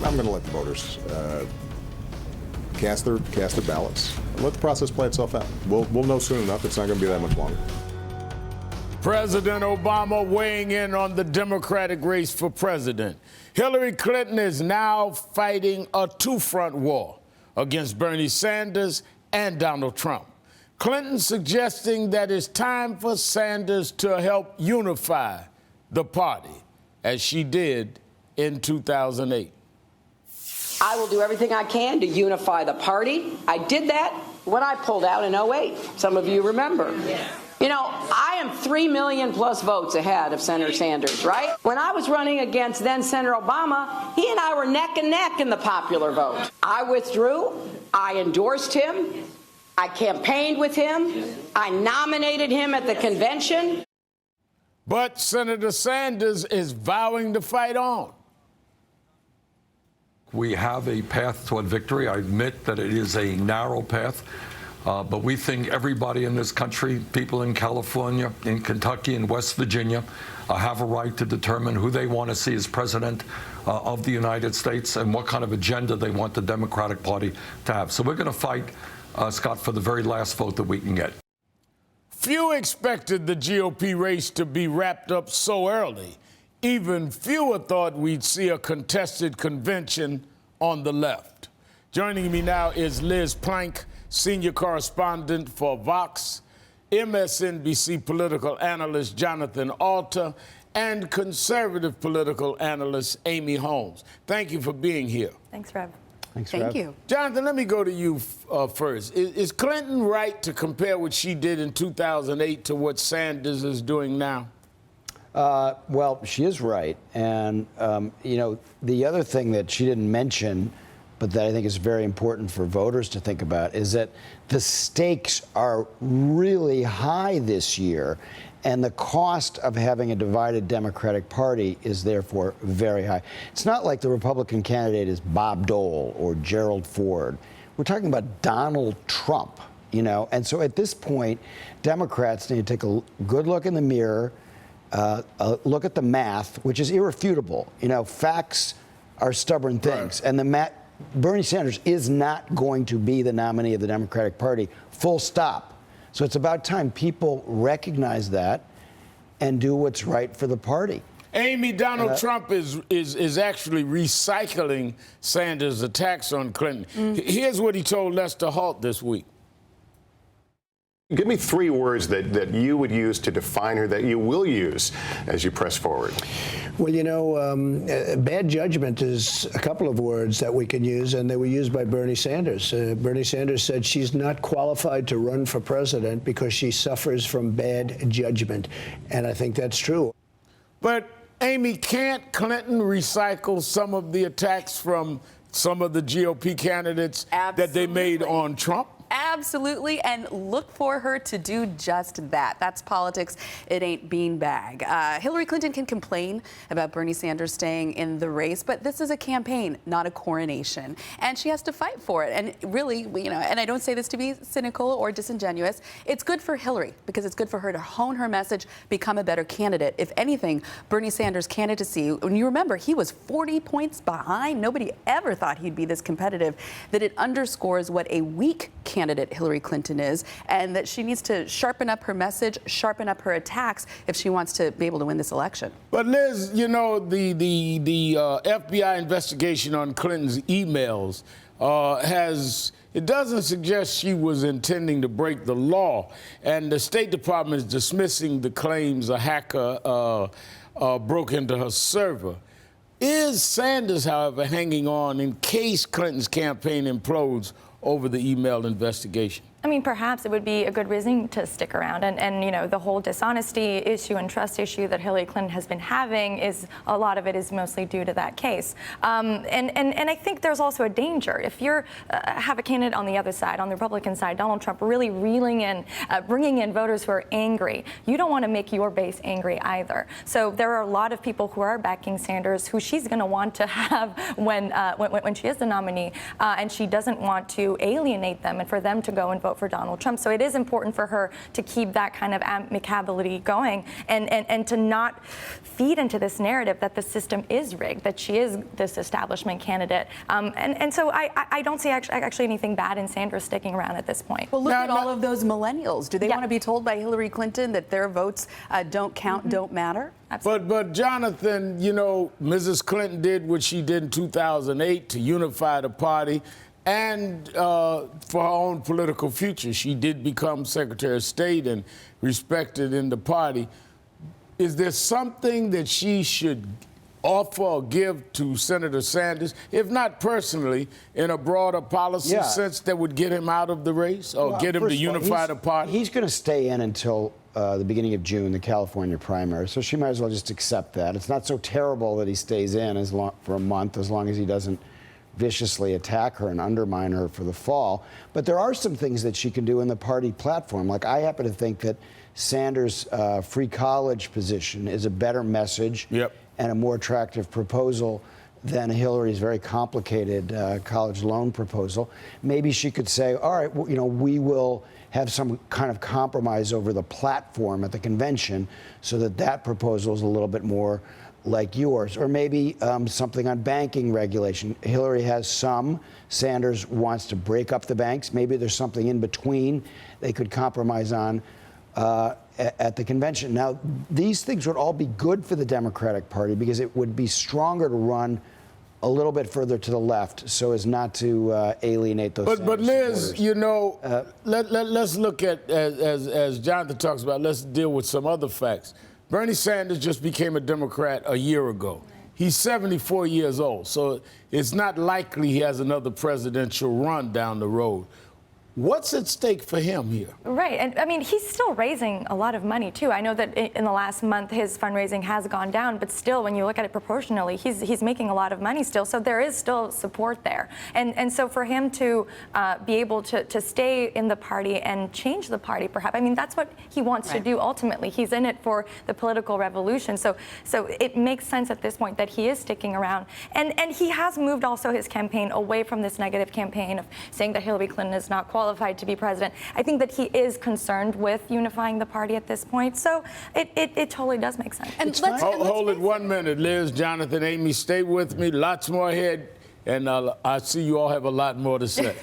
I'm going to let the voters cast their ballots and let the process play itself out. We'll know soon enough. It's not going to be that much longer. President Obama weighing in on the Democratic race for president. Hillary Clinton is now fighting a two-front war against Bernie Sanders and Donald Trump. Clinton suggesting that it's time for Sanders to help unify the party, as she did in 2008. I will do everything I can to unify the party. I did that when I pulled out in 2008. Some of you remember. Yeah. You know, I am 3 million plus votes ahead of Senator Sanders, right? When I was running against then Senator Obama, he and I were neck and neck in the popular vote. I withdrew. I endorsed him. I campaigned with him. I nominated him at the convention. But Senator Sanders is vowing to fight on. We have a path toward victory. I admit that it is a narrow path, but we think everybody in this country, people in California, in Kentucky, and West Virginia, have a right to determine who they want to see as president of the United States and what kind of agenda they want the Democratic Party to have. So we're going to fight, Scott, for the very last vote that we can get. Few expected the GOP race to be wrapped up so early. Even fewer thought we'd see a contested convention on the left. Joining me now is Liz Plank, senior correspondent for Vox, MSNBC political analyst Jonathan Alter, and conservative political analyst Amy Holmes. Thank you for being here. Thanks, Rev. Thank you. Jonathan, let me go to you first. Is Clinton right to compare what she did in 2008 to what Sanders is doing now? Well, she is right. And, you know, the other thing that she didn't mention, but that I think is very important for voters to think about, is that the stakes are really high this year. And the cost of having a divided Democratic Party is therefore very high. It's not like the Republican candidate is Bob Dole or Gerald Ford. We're talking about Donald Trump, you know. And so at this point, Democrats need to take a good look in the mirror, look at the math, which is irrefutable. You know, facts are stubborn things. Right. And Bernie Sanders is not going to be the nominee of the Democratic Party, full stop. So it's about time people recognize that and do what's right for the party. Amy, Donald Trump is actually recycling Sanders' attacks on Clinton. Here's what he told Lester Holt this week. Give me 3 words that you would use to define her, that you will use as you press forward. Well, you know, bad judgment is a couple of words that we can use, and they were used by Bernie Sanders. Bernie Sanders said she's not qualified to run for president because she suffers from bad judgment. And I think that's true. But, Amy, can't Clinton recycle some of the attacks from some of the GOP candidates that they made on Trump? Absolutely, and look for her to do just that. That's politics. It ain't beanbag. Hillary Clinton can complain about Bernie Sanders staying in the race, but this is a campaign, not a coronation, and she has to fight for it. And really, you know, and I don't say this to be cynical or disingenuous, it's good for Hillary because it's good for her to hone her message, become a better candidate. If anything, Bernie Sanders' candidacy, when you remember, he was 40 points behind. Nobody ever thought he'd be this competitive. That it underscores what a weak candidate Hillary Clinton is, and that she needs to sharpen up her message, sharpen up her attacks if she wants to be able to win this election. But Liz, you know, the FBI investigation on Clinton's emails it doesn't suggest she was intending to break the law, and the State Department is dismissing the claims a hacker broke into her server. Is Sanders, however, hanging on in case Clinton's campaign implodes over the email investigation? I mean, perhaps it would be a good reason to stick around. And you know, the whole dishonesty issue and trust issue that Hillary Clinton has been having a lot of it is mostly due to that case. And I think there's also a danger. If you have a candidate on the other side, on the Republican side, Donald Trump, really reeling in, bringing in voters who are angry, you don't want to make your base angry either. So there are a lot of people who are backing Sanders who she's going to want to have when she is the nominee, and she doesn't want to alienate them and for them to go and vote vote for Donald Trump. So it is important for her to keep that kind of amicability going and to not feed into this narrative that the system is rigged, that she is this establishment candidate. And so I don't see actually anything bad in Sanders sticking around at this point. Well, look at all of those millennials. Do they want to be told by Hillary Clinton that their votes don't count, don't matter? But Jonathan, you know, Mrs. Clinton did what she did in 2008 to unify the party and for her own political future. She did become Secretary of State and respected in the party. Is there something that she should offer or give to Senator Sanders, if not personally, in a broader policy sense that would get him out of the race or get him to unify the party? He's going to stay in until the beginning of June, the California primary, so she might as well just accept that. It's not so terrible that he stays in for a month, as long as he doesn't viciously attack her and undermine her for the fall. But there are some things that she can do in the party platform. Like, I happen to think that Sanders' free college position is a better message and a more attractive proposal than Hillary's very complicated college loan proposal. Maybe she could say, all right, well, you know, we will have some kind of compromise over the platform at the convention so that that proposal is a little bit more like yours. Or maybe something on banking regulation. Hillary has some. Sanders wants to break up the banks. Maybe there's something in between they could compromise on at the convention. Now, these things would all be good for the Democratic Party because it would be stronger to run a little bit further to the left so as not to alienate those But Liz, supporters. you know, let's look at, as Jonathan talks about, let's deal with some other facts. Bernie Sanders just became a Democrat a year ago. He's 74 years old, so it's not likely he has another presidential run down the road. What's at stake for him here? Right, and I mean, he's still raising a lot of money too. I know that in the last month his fundraising has gone down, but still, when you look at it proportionally, he's making a lot of money still. So there is still support there, and so for him to be able to stay in the party and change the party, perhaps, I mean, that's what he wants to do ultimately. He's in it for the political revolution. So it makes sense at this point that he is sticking around, and he has moved also his campaign away from this negative campaign of saying that Hillary Clinton is not qualified to be president. I think that he is concerned with unifying the party at this point. So it totally does make sense. And hold it 1 minute, Liz, Jonathan, Amy, stay with me. Lots more ahead, and I see you all have a lot more to say.